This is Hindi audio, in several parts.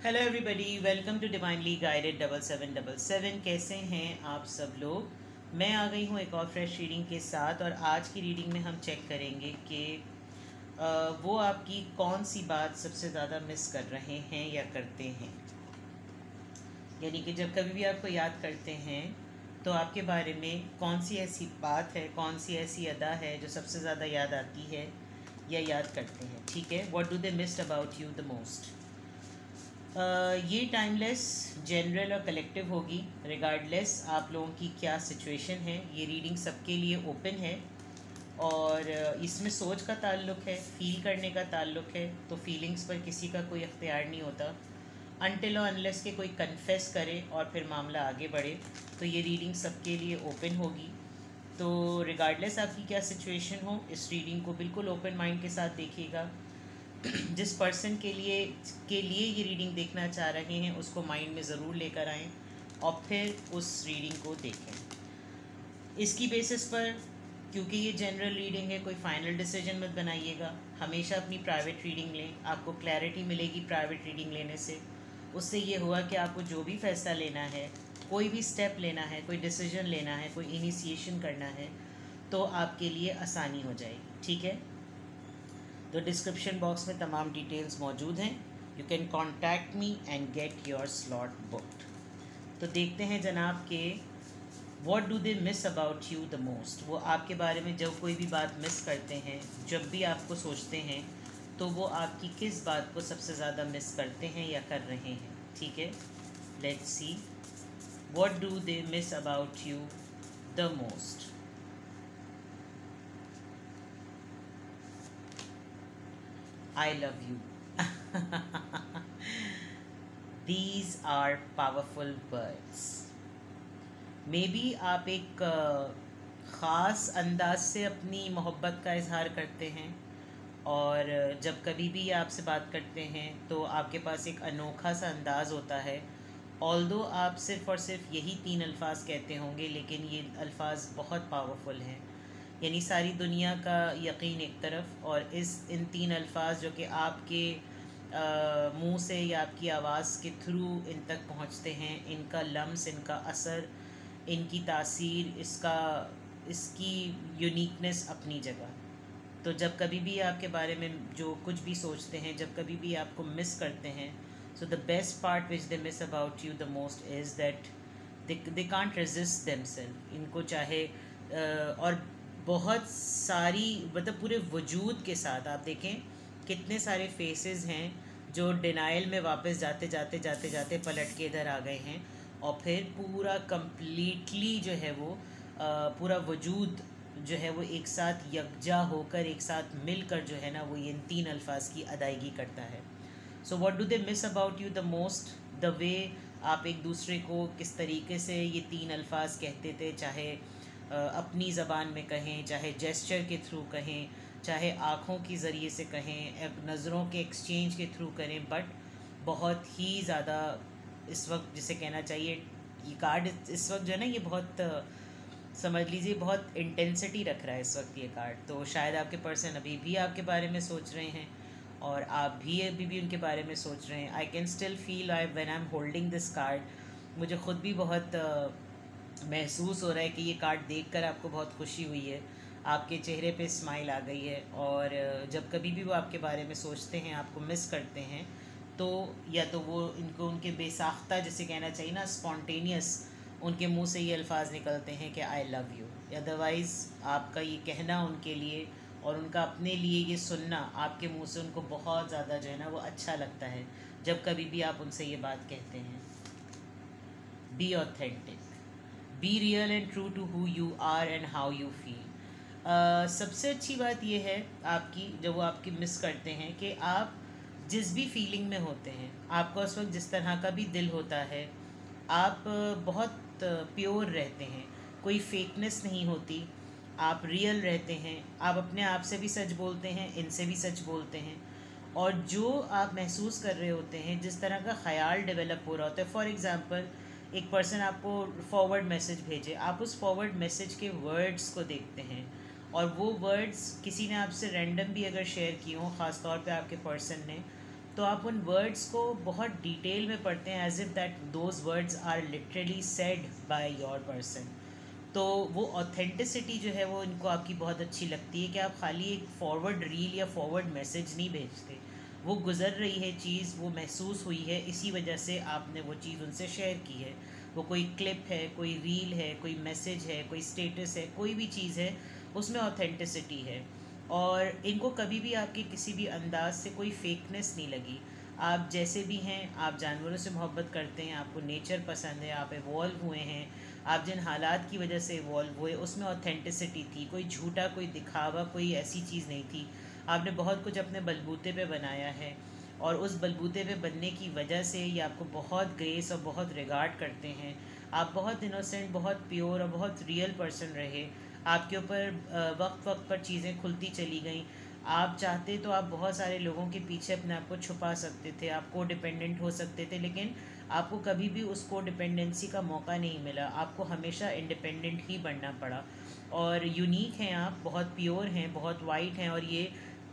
Hello everybody, welcome to divinely guided 7777। कैसे हैं आप सब लोग। मैं आ गई हूँ एक और फ्रेश रीडिंग के साथ। और आज की रीडिंग में हम चेक करेंगे कि वो आपकी कौन सी बात सबसे ज़्यादा मिस कर रहे हैं या करते हैं। यानी कि जब कभी भी आपको याद करते हैं तो आपके बारे में कौन सी ऐसी बात है, कौन सी ऐसी अदा है जो सबसे ज़्यादा याद आती है या याद करते हैं। ठीक है, what do they missed about you the most. ये टाइमलेस, जनरल और कलेक्टिव होगी, रिगार्डलेस आप लोगों की क्या सिचुएशन है। ये रीडिंग सबके लिए ओपन है और इसमें सोच का ताल्लुक है, फील करने का ताल्लुक है। तो फीलिंग्स पर किसी का कोई अख्तियार नहीं होता अनटिल और अनलेस के कोई कन्फेस करे और फिर मामला आगे बढ़े। तो ये रीडिंग सबके लिए ओपन होगी। तो रिगार्डलेस आपकी क्या सिचुएशन हो, इस रीडिंग को बिल्कुल ओपन माइंड के साथ देखिएगा। जिस पर्सन के लिए ये रीडिंग देखना चाह रहे हैं उसको माइंड में ज़रूर लेकर आएँ और फिर उस रीडिंग को देखें। इसकी बेसिस पर, क्योंकि ये जनरल रीडिंग है, कोई फाइनल डिसीजन मत बनाइएगा। हमेशा अपनी प्राइवेट रीडिंग लें, आपको क्लैरिटी मिलेगी प्राइवेट रीडिंग लेने से। उससे ये हुआ कि आपको जो भी फ़ैसला लेना है, कोई भी स्टेप लेना है, कोई डिसीजन लेना है, कोई इनिशिएशन करना है, तो आपके लिए आसानी हो जाएगी। ठीक है, तो डिस्क्रिप्शन बॉक्स में तमाम डिटेल्स मौजूद हैं। You can contact me and get your slot booked. तो देखते हैं जनाब के what do they miss about you the most. वो आपके बारे में जब कोई भी बात मिस करते हैं, जब भी आपको सोचते हैं, तो वो आपकी किस बात को सबसे ज़्यादा मिस करते हैं या कर रहे हैं। ठीक है, let's see what do they miss about you the most. I love you. These are powerful words. Maybe आप एक ख़ास अंदाज से अपनी मोहब्बत का इजहार करते हैं और जब कभी भी आपसे बात करते हैं तो आपके पास एक अनोखा सा अंदाज़ होता है। ऑल्दो आप सिर्फ़ और सिर्फ यही 3 अल्फाज कहते होंगे, लेकिन ये अल्फाज बहुत पावरफुल हैं। यानी सारी दुनिया का यकीन एक तरफ, और इन 3 अल्फाज जो कि आपके मुंह से या आपकी आवाज़ के थ्रू इन तक पहुंचते हैं, इनका लम्स, इनका असर, इनकी तासीर, इसकी यूनिकनेस अपनी जगह। तो जब कभी भी आपके बारे में जो कुछ भी सोचते हैं, जब कभी भी आपको मिस करते हैं, so the best part which they miss about you the most is that they can't resist themselves. इनको चाहे और बहुत सारी, मतलब पूरे वजूद के साथ आप देखें कितने सारे फेसेस हैं जो डिनाइल में वापस जाते जाते जाते जाते पलट के इधर आ गए हैं, और फिर पूरा कम्प्लीटली जो है वो पूरा वजूद जो है वो एक साथ यकजा होकर, एक साथ मिलकर जो है ना, वो इन 3 अल्फाज की अदायगी करता है। So what do they miss about you the most, the वे आप एक दूसरे को किस तरीके से ये 3 अल्फाज कहते थे, चाहे अपनी ज़बान में कहें, चाहे जेस्चर के थ्रू कहें, चाहे आँखों के ज़रिए से कहें, नज़रों के एक्सचेंज के थ्रू करें, बट बहुत ही ज़्यादा इस वक्त जिसे कहना चाहिए, ये कार्ड इस वक्त जो है ना, ये बहुत समझ लीजिए बहुत इंटेंसिटी रख रहा है इस वक्त ये कार्ड। तो शायद आपके पर्सन अभी भी आपके बारे में सोच रहे हैं और आप भी अभी भी उनके बारे में सोच रहे हैं। I can still feel when I am holding this card, मुझे ख़ुद भी बहुत महसूस हो रहा है कि ये कार्ड देखकर आपको बहुत खुशी हुई है, आपके चेहरे पे स्माइल आ गई है। और जब कभी भी वो आपके बारे में सोचते हैं, आपको मिस करते हैं, तो या तो वो इनको उनके बेसाख्ता जिसे कहना चाहिए ना, स्पॉन्टेनियस, उनके मुंह से ये अल्फाज निकलते हैं कि आई लव यू। अदरवाइज़ आपका ये कहना उनके लिए और उनका अपने लिए ये सुनना आपके मुंह से उनको बहुत ज़्यादा जो है ना वो अच्छा लगता है जब कभी भी आप उनसे ये बात कहते हैं। Be authentic, be real and true to who you are and how you feel. सबसे अच्छी बात यह है आपकी, जब वो आपकी मिस करते हैं, कि आप जिस भी फीलिंग में होते हैं, आपका उस वक्त जिस तरह का भी दिल होता है, आप बहुत प्योर रहते हैं, कोई फेकनेस नहीं होती, आप रियल रहते हैं, आप अपने आप से भी सच बोलते हैं, इनसे भी सच बोलते हैं, और जो आप महसूस कर रहे होते हैं, जिस तरह का ख़याल डेवलप हो रहा होता है। फॉर एग्ज़ाम्पल, एक पर्सन आपको फॉरवर्ड मैसेज भेजे, आप उस फॉरवर्ड मैसेज के वर्ड्स को देखते हैं, और वो वर्ड्स किसी ने आपसे रैंडम भी अगर शेयर किए हों, ख़ास तौर पे आपके पर्सन ने, तो आप उन वर्ड्स को बहुत डिटेल में पढ़ते हैं as if that those words are literally said by your person. तो वो ऑथेंटिसिटी जो है वो इनको आपकी बहुत अच्छी लगती है कि आप खाली एक फॉरवर्ड रील या फॉरवर्ड मैसेज नहीं भेजते, वो गुज़र रही है चीज़, वो महसूस हुई है, इसी वजह से आपने वो चीज़ उनसे शेयर की है। वो कोई क्लिप है, कोई रील है, कोई मैसेज है, कोई स्टेटस है, कोई भी चीज़ है, उसमें ऑथेंटिसिटी है। और इनको कभी भी आपके किसी भी अंदाज से कोई फेकनेस नहीं लगी। आप जैसे भी हैं, आप जानवरों से मोहब्बत करते हैं, आपको नेचर पसंद है, आप इवॉल्व हुए हैं, आप जिन हालात की वजह से इवॉल्व हुए उसमें ऑथेंटिसिटी थी, कोई झूठा, कोई दिखावा, कोई ऐसी चीज़ नहीं थी। आपने बहुत कुछ अपने बलबूते पे बनाया है, और उस बलबूते पे बनने की वजह से ये आपको बहुत ग्रेस और बहुत रिगार्ड करते हैं। आप बहुत इनोसेंट, बहुत प्योर और बहुत रियल पर्सन रहे। आपके ऊपर वक्त वक्त पर चीज़ें खुलती चली गई। आप चाहते तो आप बहुत सारे लोगों के पीछे अपने आप को छुपा सकते थे, आप को डिपेंडेंट हो सकते थे, लेकिन आपको कभी भी उसको डिपेंडेंसी का मौका नहीं मिला। आपको हमेशा इंडिपेंडेंट ही बनना पड़ा। और यूनिक हैं आप, बहुत प्योर हैं, बहुत वाइट हैं, और ये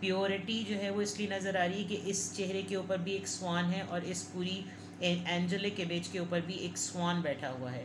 प्योरिटी जो है वो इसलिए नज़र आ रही है कि इस चेहरे के ऊपर भी एक स्वान है और इस पूरी एंजेलिक इमेज के ऊपर भी एक स्वान बैठा हुआ है।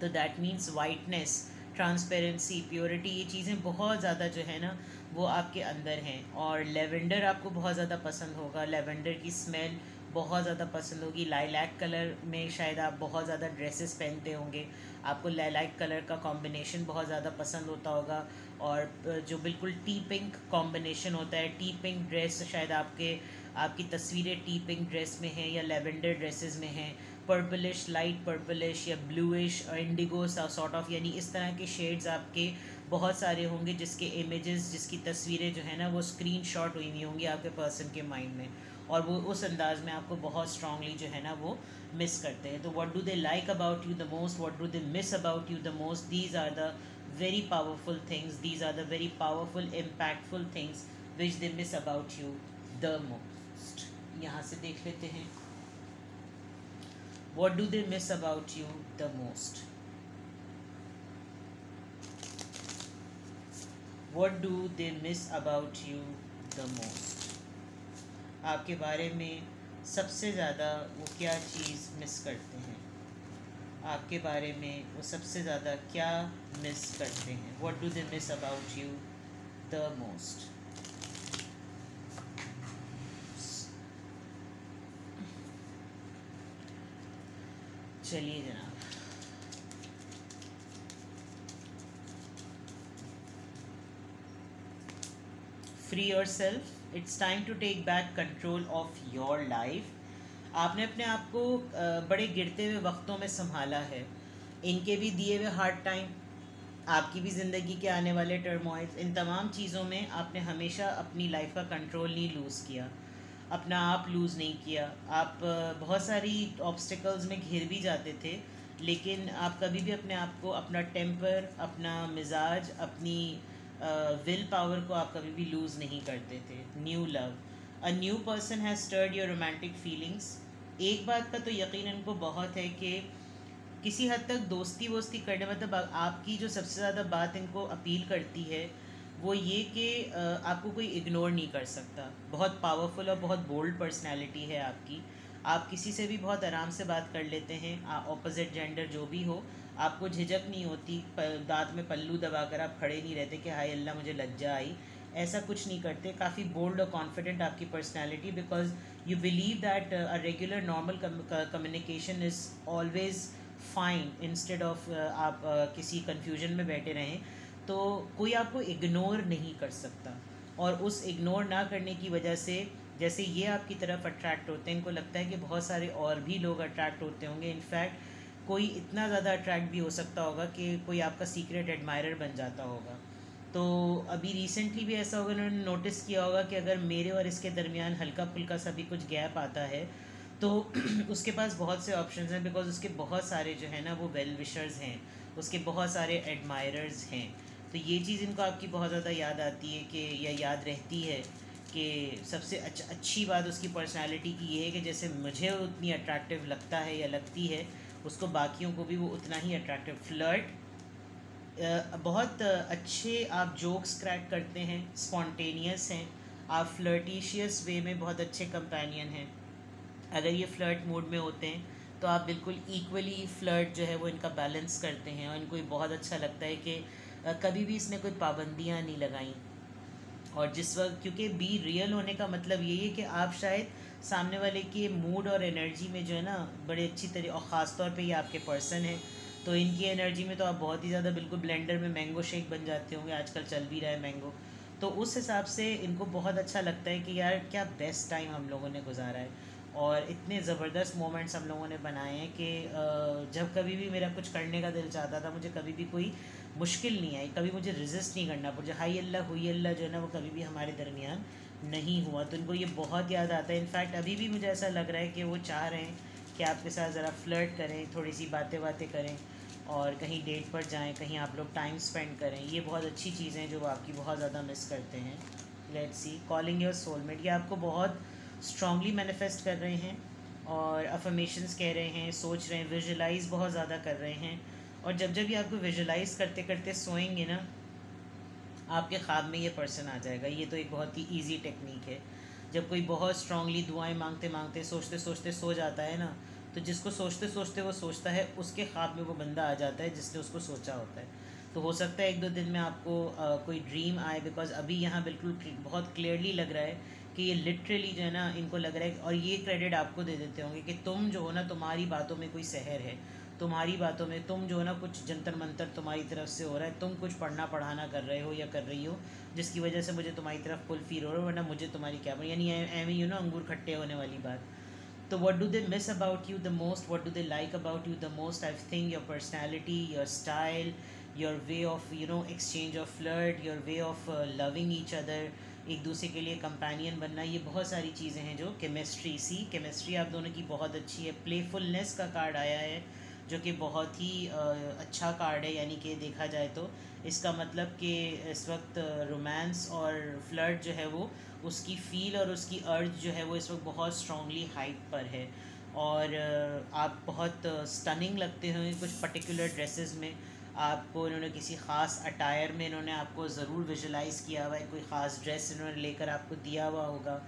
तो that means whiteness, transparency, purity, ये चीज़ें बहुत ज़्यादा जो है ना वो आपके अंदर हैं। और लेवेंडर आपको बहुत ज़्यादा पसंद होगा, लेवेंडर की स्मेल बहुत ज़्यादा पसंद होगी। लाइलैक कलर में शायद आप बहुत ज़्यादा ड्रेसेस पहनते होंगे, आपको लाइलैक कलर का कॉम्बिनेशन बहुत ज़्यादा पसंद होता होगा। और जो बिल्कुल टी पिंक कॉम्बिनेशन होता है, टी पिंक ड्रेस, शायद आपकी तस्वीरें टी पिंक ड्रेस में हैं या लेवेंडर ड्रेसेस में हैं। पर्पलिश, लाइट पर्पलिश या ब्लूइश और इंडिगो सॉर्ट ऑफ, यानी इस तरह के शेड्स आपके बहुत सारे होंगे, जिसके इमेजेस, जिसकी तस्वीरें जो है ना वो स्क्रीनशॉट हुई हुई होंगी आपके पर्सन के माइंड में, और वो उस अंदाज में आपको बहुत स्ट्रांगली जो है ना वो मिस करते हैं। तो what do they like about you the most, what do they miss about you the most, these are the very powerful things, these are the very powerful impactful things which they miss about you the most. यहाँ से देख लेते हैं, what do they miss about you the most, what do they miss about you the most, आपके बारे में सबसे ज़्यादा वो क्या चीज़ मिस करते हैं, आपके बारे में वो सबसे ज़्यादा क्या मिस करते हैं। What do they miss about you the most. चलिए जनाब, free yourself, it's time to take back control of your life. आपने अपने आप को बड़े गिरते हुए वक्तों में संभाला है, इनके भी दिए हुए हार्ड टाइम, आपकी भी ज़िंदगी के आने वाले टर्मोइल्स, इन तमाम चीज़ों में आपने हमेशा अपनी लाइफ का कंट्रोल नहीं लूज़ किया, अपना आप लूज़ नहीं किया। आप बहुत सारी ऑब्स्टिकल्स में घिर भी जाते थे, लेकिन आप कभी भी अपने आप को, अपना टेम्पर, अपना मिजाज, अपनी विल पावर को आप कभी भी लूज़ नहीं करते थे। New love, a new person has stirred your romantic feelings. एक बात का तो यकीन इनको बहुत है कि किसी हद तक दोस्ती वोस्ती करने, मतलब आपकी जो सबसे ज़्यादा बात इनको अपील करती है वो ये कि आपको कोई इग्नोर नहीं कर सकता। बहुत पावरफुल और बहुत बोल्ड पर्सनैलिटी है आपकी। आप किसी से भी बहुत आराम से बात कर लेते हैं, ऑपोजिट जेंडर जो भी हो, आपको झिझक नहीं होती, दांत में पल्लू दबाकर आप खड़े नहीं रहते कि हाय अल्लाह मुझे लज्जा आई, ऐसा कुछ नहीं करते। काफ़ी बोल्ड और कॉन्फिडेंट आपकी personality, because you believe that a regular normal communication is always fine, instead of आप किसी कन्फ्यूजन में बैठे रहें। तो कोई आपको इग्नोर नहीं कर सकता, और उस इग्नोर ना करने की वजह से जैसे ये आपकी तरफ अट्रैक्ट होते हैं, इनको लगता है कि बहुत सारे और भी लोग अट्रैक्ट होते होंगे। इनफैक्ट कोई इतना ज़्यादा अट्रैक्ट भी हो सकता होगा कि कोई आपका सीक्रेट एडमायरर बन जाता होगा। तो अभी रिसेंटली भी ऐसा होगा, उन्होंने नोटिस किया होगा कि अगर मेरे और इसके दरमियान हल्का फुल्का सा भी कुछ गैप आता है तो उसके पास बहुत से ऑप्शंस हैं, बिकॉज उसके बहुत सारे जो है ना वो वेल विशर्स हैं, उसके बहुत सारे एडमायरर्स हैं। तो ये चीज़ इनको आपकी बहुत ज़्यादा याद आती है कि, या याद रहती है कि सबसे अच्छी बात उसकी पर्सनालिटी की ये है कि जैसे मुझे उतनी अट्रैक्टिव लगता है या लगती है, उसको बाकियों को भी वो उतना ही अट्रैक्टिव। फ्लर्ट, बहुत अच्छे आप जोक्स क्रैक करते हैं, स्पॉन्टेनियस हैं, आप फ्लर्टिशियस वे में बहुत अच्छे कंपेनियन हैं। अगर ये फ्लर्ट मूड में होते हैं तो आप बिल्कुल इक्वली फ्लर्ट जो है वो इनका बैलेंस करते हैं, और इनको ये बहुत अच्छा लगता है कि कभी भी इसने कोई पाबंदियाँ नहीं लगाई। और जिस वक्त, क्योंकि बी रियल होने का मतलब यही है कि आप शायद सामने वाले के मूड और एनर्जी में जो है ना बड़े अच्छी तरह, और ख़ास तौर पे ये आपके पर्सन है तो इनकी एनर्जी में तो आप बहुत ही ज़्यादा बिल्कुल ब्लेंडर में मैंगो शेक बन जाते होंगे, आजकल चल भी रहा है मैंगो। तो उस हिसाब से इनको बहुत अच्छा लगता है कि यार क्या बेस्ट टाइम हम लोगों ने गुजारा है, और इतने ज़बरदस्त मोमेंट्स हम लोगों ने बनाए हैं कि जब कभी भी मेरा कुछ करने का दिल चाहता था, मुझे कभी भी कोई मुश्किल नहीं आई, कभी मुझे रेजिस्ट नहीं करना पड़ा। हाई अल्लाह हुई अल्लाह जो है ना वो कभी भी हमारे दरमियान नहीं हुआ। तो इनको ये बहुत याद आता है। इनफैक्ट अभी भी मुझे ऐसा लग रहा है कि वो चाह रहे हैं कि आपके साथ ज़रा फ्लर्ट करें, थोड़ी सी बातें बातें करें, और कहीं डेट पर जाएं, कहीं आप लोग टाइम स्पेंड करें। ये बहुत अच्छी चीज़ें हैं जो वो आपकी बहुत ज़्यादा मिस करते हैं। Let's see, calling your soulmate, ये आपको बहुत स्ट्रांगली मैनिफेस्ट कर रहे हैं, और अफर्मेशंस कह रहे हैं, सोच रहे हैं, विजुलाइज बहुत ज़्यादा कर रहे हैं। और जब जब ये आपको विजुलाइज करते करते सोएंगे ना, आपके ख्वाब में ये पर्सन आ जाएगा। ये तो एक बहुत ही ईजी टेक्निक है। जब कोई बहुत स्ट्रांगली दुआएं मांगते मांगते सोचते सोचते सो जाता है ना, तो जिसको सोचते सोचते वो सोचता है, उसके ख्वाब में वो बंदा आ जाता है जिसने उसको सोचा होता है। तो हो सकता है एक दो दिन में आपको कोई ड्रीम आए, बिकॉज अभी यहाँ बिल्कुल बहुत क्लियरली लग रहा है कि ये लिटरली जो है ना, इनको लग रहा है, और ये क्रेडिट आपको दे देते होंगे कि तुम जो हो ना, तुम्हारी बातों में कोई सहर है, तुम्हारी बातों में तुम जो है ना कुछ जंतर मंतर तुम्हारी तरफ से हो रहा है, तुम कुछ पढ़ना पढ़ाना कर रहे हो या कर रही हो, जिसकी वजह से मुझे तुम्हारी तरफ पुल फील हो रहा है, वरना मुझे तुम्हारी क्या, यानी एम यू नो अंगूर खट्टे होने वाली बात। तो what do they miss about you the most, what do they like about you the most? I think your personality, your style, your way of exchange of flirt, your way of loving each other, एक दूसरे के लिए कंपेनियन बनना, ये बहुत सारी चीज़ें हैं जो केमिस्ट्री, केमिस्ट्री आप दोनों की बहुत अच्छी है। प्लेफुलनेस का कार्ड आया है जो कि बहुत ही अच्छा कार्ड है, यानी कि देखा जाए तो इसका मतलब कि इस वक्त रोमांस और फ्लर्ट जो है वो, उसकी फ़ील और उसकी अर्ज जो है वो इस वक्त बहुत स्ट्रांगली हाइट पर है। और आप बहुत स्टनिंग लगते हैं कुछ पर्टिकुलर ड्रेसेस में। आपको इन्होंने किसी ख़ास अटायर में इन्होंने आपको ज़रूर विजुलाइज़ किया हुआ है, कोई ख़ास ड्रेस इन्होंने लेकर आपको दिया हुआ होगा,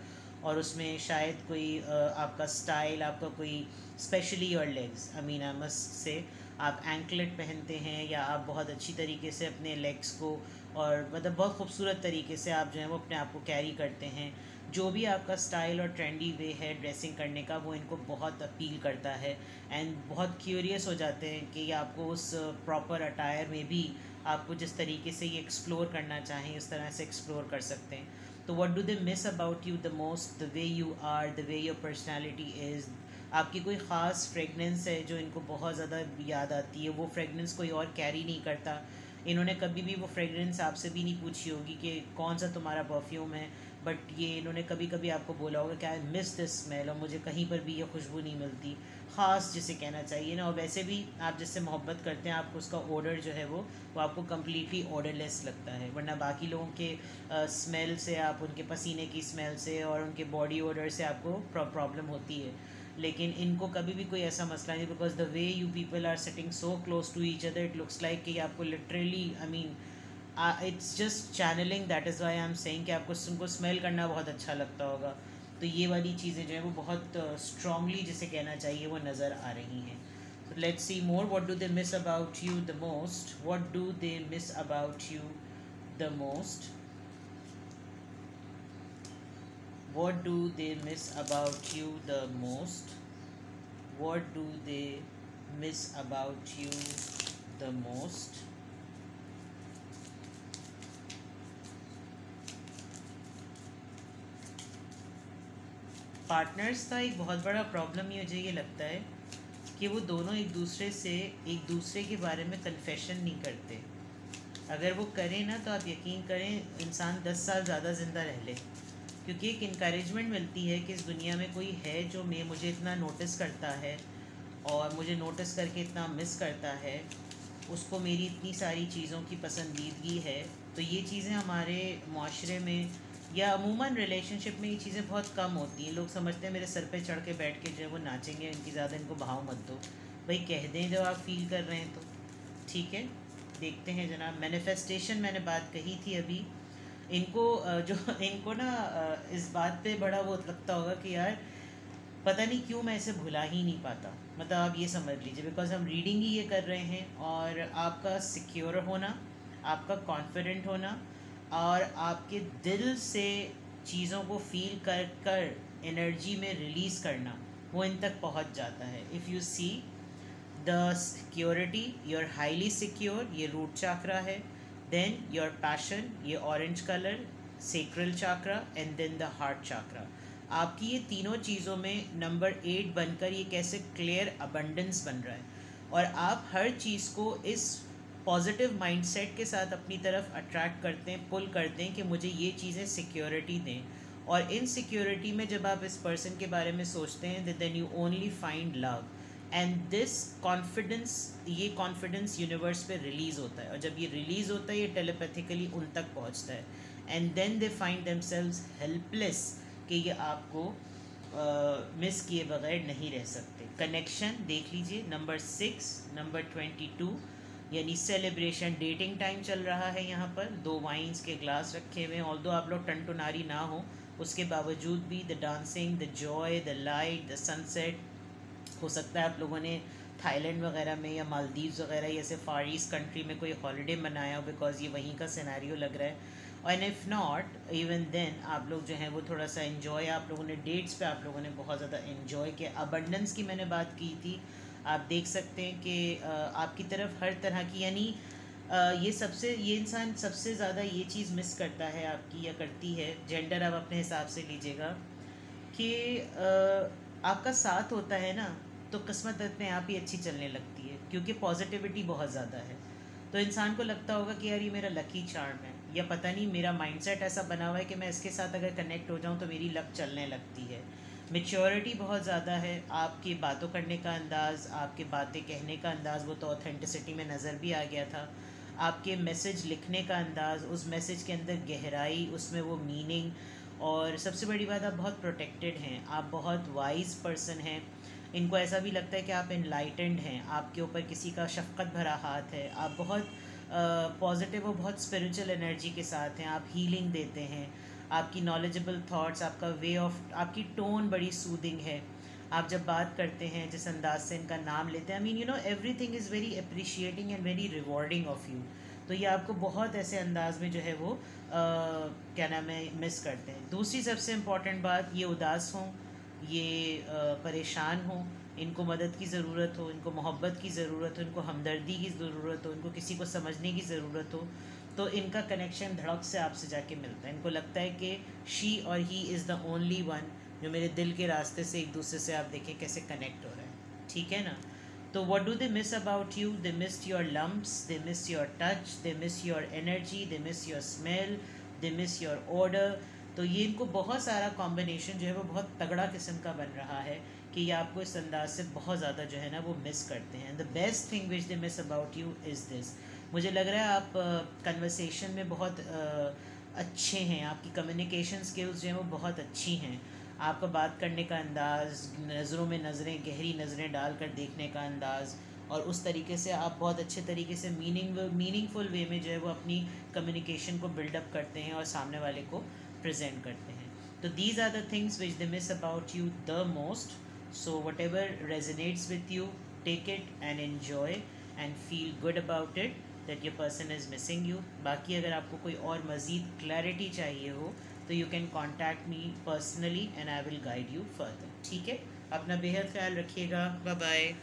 और उसमें शायद कोई आपका स्टाइल, आपका कोई specially your legs, I mean I must say आप एंकलेट पहनते हैं, या आप बहुत अच्छी तरीके से अपने लेग्स को, और मतलब बहुत खूबसूरत तरीके से आप जो है वो अपने आप को कैरी करते हैं। जो भी आपका स्टाइल और ट्रेंडी वे है ड्रेसिंग करने का, वो इनको बहुत अपील करता है, एंड बहुत क्यूरियस हो जाते हैं कि आपको उस प्रॉपर अटायर में भी आपको जिस तरीके से ये एक्सप्लोर करना चाहें उस तरह से एक्सप्लोर कर सकते हैं। तो what do they miss about you the most? The way you are, the way your personality is. आपकी कोई ख़ास फ्रेगनेंस है जो इनको बहुत ज़्यादा याद आती है, वो फ्रेगनेंस कोई और कैरी नहीं करता। इन्होंने कभी भी वो फ्रेगरेंस आपसे भी नहीं पूछी होगी कि कौन सा तुम्हारा परफ्यूम है, बट ये इन्होंने कभी कभी आपको बोला होगा कि आई मिस दिस स्मेल, और मुझे कहीं पर भी ये खुशबू नहीं मिलती, ख़ास जिसे कहना चाहिए ना। और वैसे भी आप जिससे मोहब्बत करते हैं, आपको उसका ऑर्डर जो है वो आपको कम्प्लीटली ऑर्डरलेस लगता है, वरना बाकी लोगों के स्मेल से, आप उनके पसीने की स्मेल से और उनके बॉडी ऑर्डर से आपको प्रॉब्लम होती है। लेकिन इनको कभी भी कोई ऐसा मसला नहीं, because the way you people are sitting so close to each other, it looks like कि आपको literally, I mean it's just channeling, that is why I am saying कि आपको उनको स्मेल करना बहुत अच्छा लगता होगा। तो ये वाली चीज़ें जो है वो बहुत स्ट्रांगली जिसे कहना चाहिए वो नज़र आ रही हैं। So let's see more. What do they miss about you the most? What do they miss about you the most? What do they miss about you the most? What do they miss about you the most? Partners का एक बहुत बड़ा प्रॉब्लम मुझे ये लगता है कि वो दोनों एक दूसरे के बारे में कन्फेशन नहीं करते। अगर वो करें ना, तो आप यकीन करें इंसान 10 साल ज़्यादा ज़िंदा रह ले, क्योंकि एक इंकरेजमेंट मिलती है कि इस दुनिया में कोई है जो मुझे इतना नोटिस करता है और मुझे नोटिस करके इतना मिस करता है, उसको मेरी इतनी सारी चीज़ों की पसंदीदगी है। तो ये चीज़ें हमारे माशरे में या अमूमन रिलेशनशिप में ये चीज़ें बहुत कम होती हैं। लोग समझते हैं मेरे सर पे चढ़ के बैठ के जो है वो नाचेंगे, इनकी ज़्यादा इनको भाव मत दो, भाई कह दें जब आप फील कर रहे हैं तो ठीक है। देखते हैं जनाब, मैनिफेस्टेशन मैंने बात कही थी अभी। जो इनको ना इस बात पे बड़ा वो लगता होगा कि यार पता नहीं क्यों मैं इसे भुला ही नहीं पाता। मतलब आप ये समझ लीजिए, बिकॉज हम रीडिंग ही ये कर रहे हैं, और आपका सिक्योर होना, आपका कॉन्फिडेंट होना, और आपके दिल से चीज़ों को फील कर कर एनर्जी में रिलीज़ करना, वो इन तक पहुंच जाता है। If you see the security, you are highly secure, ये रूट चाक्रा है। देन योर पैशन, ये orange colour, sacral chakra, and then the heart chakra. आपकी ये तीनों चीज़ों में नंबर 8 बनकर ये कैसे क्लियर अबंडेंस बन रहा है, और आप हर चीज़ को इस पॉजिटिव माइंडसेट के साथ अपनी तरफ अट्रैक्ट करते हैं, पुल करते हैं कि मुझे ये चीज़ें सिक्योरिटी दें। और इन सिक्योरिटी में जब आप इस पर्सन के बारे में सोचते हैं, then you only find love, and this confidence, ये कॉन्फिडेंस यूनिवर्स पे रिलीज़ होता है, और जब ये रिलीज़ होता है ये टेलीपैथिकली उन तक पहुंचता है, and then they find themselves helpless कि ये आपको मिस किए बगैर नहीं रह सकते। कनेक्शन देख लीजिए, नंबर 6, नंबर 22, यानी सेलिब्रेशन, डेटिंग टाइम चल रहा है। यहाँ पर 2 वाइन्स के ग्लास रखे हुए हैं, ऑल्दो आप लोग टनटुनारी ना हो उसके बावजूद भी the dancing, the Joy, the light, the sunset. हो सकता है आप लोगों ने थाईलैंड वगैरह में या मालदीव्स वगैरह जैसे फार ईस्ट कंट्री में कोई हॉलीडे मनाया हो, बिकॉज ये वहीं का सिनेरियो लग रहा है। And if not even then आप लोग जो हैं वो थोड़ा सा इन्जॉय, आप लोगों ने डेट्स पे आप लोगों ने बहुत ज़्यादा इन्जॉय किया। अबंडेंस की मैंने बात की थी, आप देख सकते हैं कि आपकी तरफ हर तरह की, यानी ये इंसान सबसे ज़्यादा ये चीज़ मिस करता है आपकी, या करती है, जेंडर आप अपने हिसाब से लीजिएगा, कि आपका साथ होता है ना, तो किस्मत अपने आप ही अच्छी चलने लगती है, क्योंकि पॉजिटिविटी बहुत ज़्यादा है। तो इंसान को लगता होगा कि यार ये मेरा लकी चार्म है, या पता नहीं मेरा माइंडसेट ऐसा बना हुआ है कि मैं इसके साथ अगर कनेक्ट हो जाऊँ तो मेरी लक चलने लगती है। मेच्योरिटी बहुत ज़्यादा है, आपकी बातों करने का अंदाज़, आपके बातें कहने का अंदाज़, वो तो ऑथेंटिसिटी में नज़र भी आ गया था। आपके मैसेज लिखने का अंदाज़, उस मैसेज के अंदर गहराई, उसमें वो मीनिंग, और सबसे बड़ी बात आप बहुत प्रोटेक्टेड हैं, आप बहुत वाइज पर्सन हैं। इनको ऐसा भी लगता है कि आप इनलाइटेंड हैं, आपके ऊपर किसी का शफ़क़त भरा हाथ है, आप बहुत पॉजिटिव और बहुत स्पिरिचुअल एनर्जी के साथ हैं, आप हीलिंग देते हैं, आपकी नॉलेजेबल थॉट्स, आपका वे ऑफ, आपकी टोन बड़ी सूदिंग है। आप जब बात करते हैं जिस अंदाज से इनका नाम लेते हैं, I mean you know everything is very appreciating and very rewarding of you. तो ये आपको बहुत ऐसे अंदाज में जो है वो क्या नाम है, मिस करते हैं। दूसरी सबसे इम्पॉर्टेंट बात, ये उदास हों, ये परेशान हों, इनको मदद की ज़रूरत हो, इनको मोहब्बत की ज़रूरत हो, इनको हमदर्दी की ज़रूरत हो, इनको किसी को समझने की ज़रूरत हो, तो इनका कनेक्शन धड़क से आपसे जाके मिलता है। इनको लगता है कि शी और he is the only one जो मेरे दिल के रास्ते से एक दूसरे से, आप देखें कैसे कनेक्ट हो रहा है, ठीक है ना। तो what do they miss about you? They miss your lumps, they miss your touch, they miss your energy, they miss your smell, they miss your order. तो ये इनको बहुत सारा कॉम्बिनेशन जो है वो बहुत तगड़ा किस्म का बन रहा है कि ये आपको इस अंदाज से बहुत ज़्यादा जो है ना वो मिस करते हैं। The best thing which they miss about you is this, मुझे लग रहा है आप कन्वर्सेशन में बहुत अच्छे हैं, आपकी कम्युनिकेशन स्किल्स जो हैं वो बहुत अच्छी हैं, आपका बात करने का अंदाज़, नज़रों में नज़रें, गहरी नज़रें डालकर देखने का अंदाज़, और उस तरीके से आप बहुत अच्छे तरीके से मीनिंगफुल वे में जो है वो अपनी कम्युनिकेशन को बिल्डअप करते हैं और सामने वाले को प्रेजेंट करते हैं। तो these are the things which they miss about you the most. So whatever resonates with you, take it and enjoy and feel good about it that your person is missing you. बाकी अगर आपको कोई और मज़ीद क्लैरिटी चाहिए हो तो you can contact me personally and I will guide you further, ठीक है। अपना बेहद ख्याल रखिएगा, बाय बाय।